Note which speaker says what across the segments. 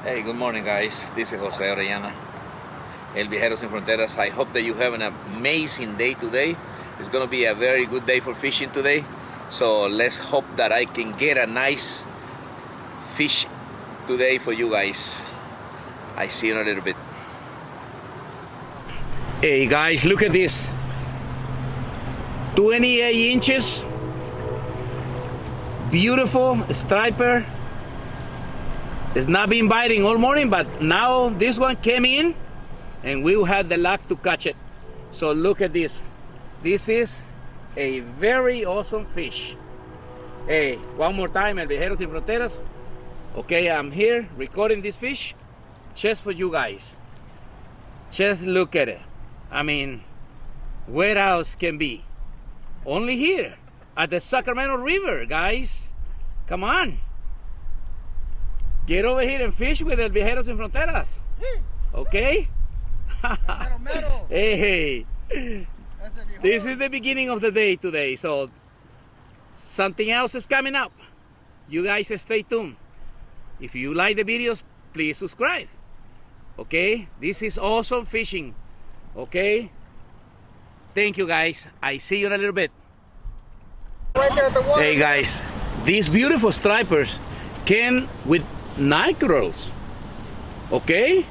Speaker 1: Hey, good morning, guys. This is Jose Orellana, El Viajeros Sin Fronteras. I hope that you have an amazing day today. It's going to be a very good day for fishing today. So let's hope that I can get a nice fish today for you guys. I see you in a little bit. Hey guys, look at this. 28 inches. Beautiful striper. It's not been biting all morning, but now this one came in and we had the luck to catch it. So look at this. This is a very awesome fish. Hey, one more time, El Viajeros Sin Fronteras. Okay, I'm here recording this fish just for you guys. Just look at it. I mean, where else can be? Only here at the Sacramento River, guys. Come on. Get over here and fish with El Viajeros Sin Fronteras. Okay? Hey, this is the beginning of the day today, so something else is coming up. You guys stay tuned. If you like the videos, please subscribe. Okay? This is awesome fishing. Okay? Thank you, guys. I see you in a little bit.
Speaker 2: Right there at the water.
Speaker 1: Hey, guys. These beautiful stripers came with night girls. Okay?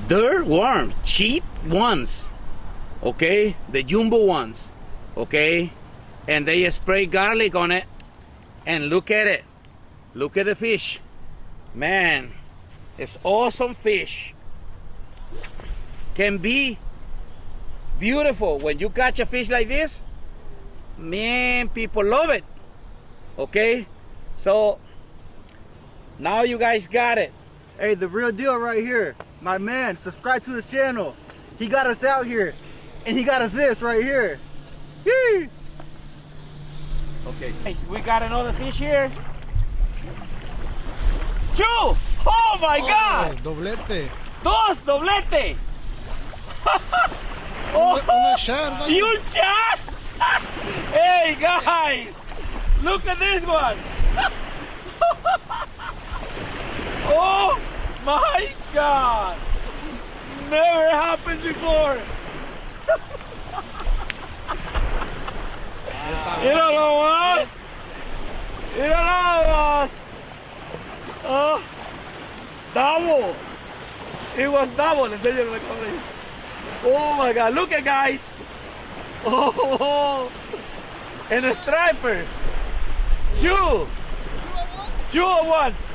Speaker 1: They're warm, cheap ones. Okay? The jumbo ones. Okay? And they spray garlic on it. And look at it. Look at the fish. Man, it's awesome fish. Can be beautiful when you catch a fish like this. Man, people love it. Okay? So now you guys got it.
Speaker 2: Hey, the real deal right here. My man, subscribe to his channel. He got us out here. And he got us this right here. Yee!
Speaker 1: Okay. Nice. We got another fish here. Two! Oh my God!
Speaker 3: Doblete.
Speaker 1: Dos, doblete!
Speaker 3: Una shad.
Speaker 1: Y un Shad! Hey guys! Look at this one! Oh my God! Never happened before! Mira nomás! Mira nomás! Oh! Double! It was double! Enséñalo la cámara. Oh my God! Look at guys! Oh! And the stripers! Two! Two at once!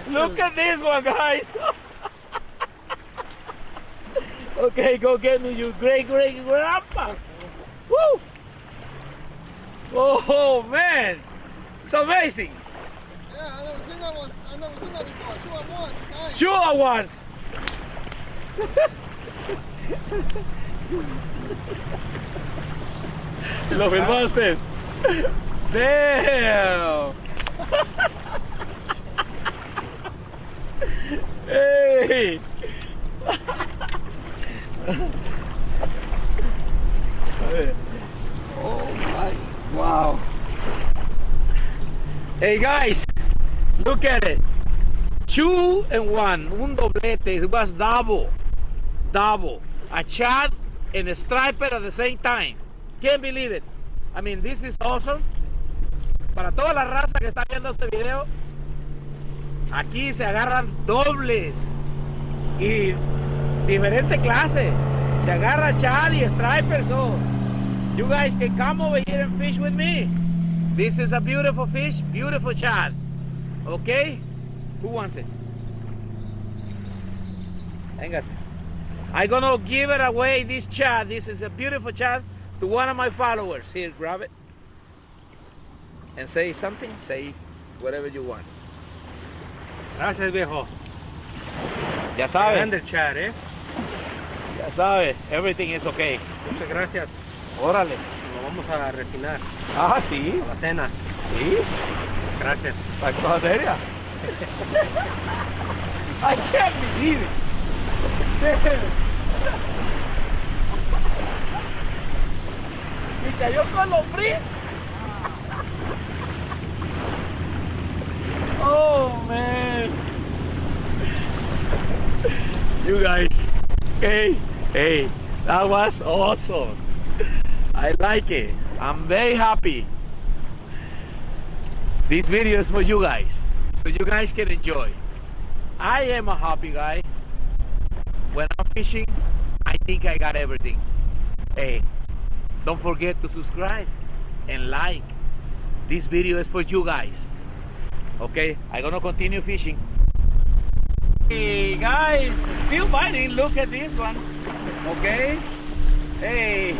Speaker 1: Look at this one, guys! Okay, go get me, you great grandpa! Woo! Oh man! It's amazing!
Speaker 3: Yeah, I've never seen that one. I've never seen that before. Two at once. Nice.
Speaker 1: Two at once! Si lo filmaste. Damn! Hey! Oh my, wow. Hey guys, look at it. 2 and 1, un doblete. It was double. A Shad and a striper at the same time. Can't believe it. I mean, this is awesome. Para toda la raza que está viendo este video, aquí se agarran dobles y diferente clase. Se agarra Shad y striper, so you guys can come over here and fish with me. This is a beautiful fish, beautiful Shad. Okay? Who wants it? Véngase. I'm gonna give it away, this Shad. This is a beautiful Shad to one of my followers. Here, grab it. And say something, say whatever you want.
Speaker 2: Gracias, viejo.
Speaker 1: Ya sabe.
Speaker 2: Grande Shad,
Speaker 1: Ya sabe, everything is okay.
Speaker 2: Muchas gracias.
Speaker 1: Órale.
Speaker 2: Lo vamos a refinar
Speaker 1: Ah, sí.
Speaker 2: a la cena.
Speaker 1: Please.
Speaker 2: Gracias.
Speaker 1: La cosa seria. I can't believe it. Y cayó con los frizz. Oh man. You guys, hey, that was awesome. I like it. I'm very happy. This video is for you guys, so you guys can enjoy. I am a happy guy. When I'm fishing, I think I got everything. Hey, don't forget to subscribe and like. This video is for you guys. Okay, I'm gonna continue fishing. Hey guys, still biting. Look at this one. Okay, hey,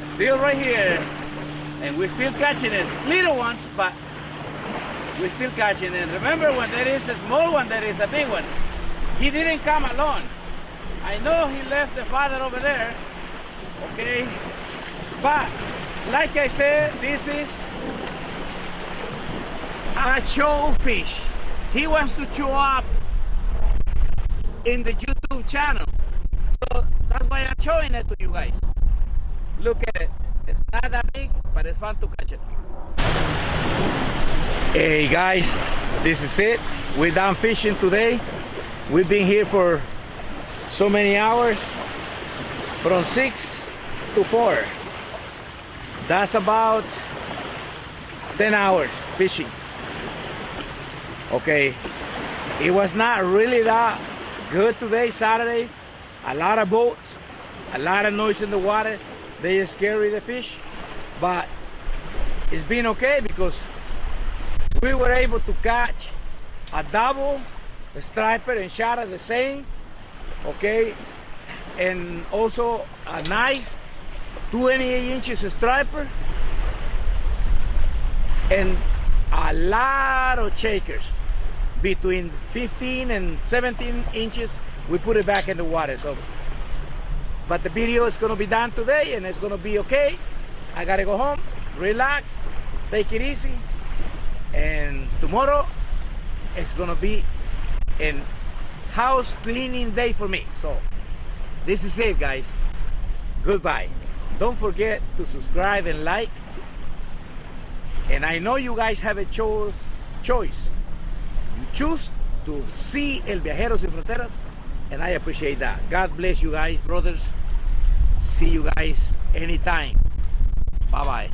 Speaker 1: still right here, and we're still catching it. Little ones, but we're still catching it. Remember, when there is a small one, there is a big one. He didn't come alone. I know he left the father over there. Okay, but like I said, this is a show fish. He wants to show up in the YouTube channel. So that's why I'm showing it to you guys. Look at it. It's not that big, but it's fun to catch it. Hey guys, this is it. We're done fishing today. We've been here for so many hours, from 6 to 4. That's about 10 hours fishing. Okay, it was not really that good today, Saturday. A lot of boats, a lot of noise in the water. They scare the fish, but it's been okay because we were able to catch a double, a striper, and Shad the same. Okay, and also a nice 28 inches striper and a lot of shakers between 15 and 17 inches. We put it back in the water. So, but the video is going to be done today, and it's going to be okay. I gotta go home, relax, take it easy, and tomorrow it's going to be a house cleaning day for me. So this is it, guys. Goodbye. Don't forget to subscribe and like. And I know you guys have a choice. You choose to see El Viajero Sin Fronteras, and I appreciate that. God bless you guys, brothers. See you guys anytime. Bye-bye.